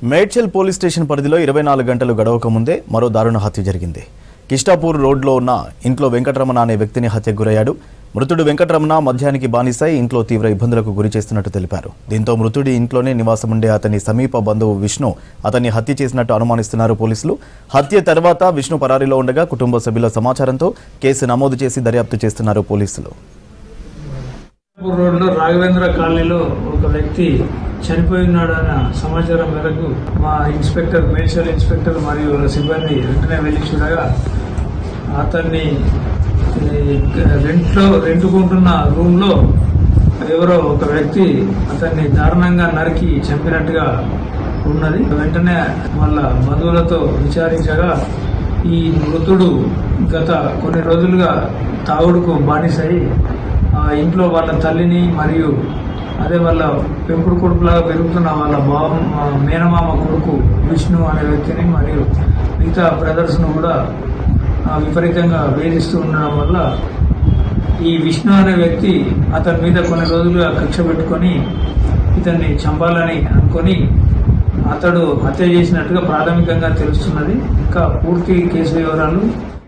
Medchal police station పరిధిలో 24 గంటలు గడవక ముందే మరో దారుణ హత్య జరిగింది. కిష్టాపూర్ రోడ్లో ఉన్న ఇంట్లో వెంకటరమణ అనే వ్యక్తిని హత్యకు గురయ్యాడు. మృతుడు వెంకటరమణ మద్యానికి బానిసై ఇంట్లో తీవ్ర ఇబ్బందులకు గురి చేస్తున్నట్టు తెలిపారు. దీంతో మృతుడి ఇంట్లోనే నివాసముండే అతని సమీప బంధువు విష్ణు అతన్ని హత్య చేసినట్టు అనుమానిస్తున్నారు పోలీసులు. హత్య తర్వాత విష్ణు పరారీలో ఉండగా కుటుంబ సభ్యుల సమాచారంతో కేసు నమోదు చేసి దర్యాప్తు చేస్తున్నారు పోలీసులు. రోడ్లో రాఘవేంద్ర కాలనీలో ఒక వ్యక్తి చనిపోయినాడన్న సమాచారం మేరకు మా ఇన్స్పెక్టర్ మేడ్చల్ ఇన్స్పెక్టర్ మరియు సిబ్బంది వెంటనే వెళ్లి చూడగా అతన్ని రెంటుకుంటున్న రూమ్లో ఎవరో ఒక వ్యక్తి అతన్ని దారుణంగా నరికి చంపినట్టుగా ఉన్నది. వెంటనే వాళ్ళ బంధువులతో విచారించగా ఈ మృతుడు గత కొన్ని రోజులుగా తాగుడుకు బానిసై ఇంట్లో వాళ్ళ తల్లిని మరియు అదే వాళ్ళ పెంపుడు కొడుకులాగా పెరుగుతున్న వాళ్ళ మేనమామ కొడుకు విష్ణు అనే వ్యక్తిని మరియు మిగతా బ్రదర్స్ను కూడా విపరీతంగా వేధిస్తూ ఉండడం వల్ల ఈ విష్ణు అనే వ్యక్తి అతని మీద కొన్ని రోజులుగా కక్ష పెట్టుకొని ఇతన్ని చంపాలని అనుకొని అతడు హత్య చేసినట్టుగా ప్రాథమికంగా తెలుస్తున్నది. ఇంకా పూర్తి కేసు వివరాలు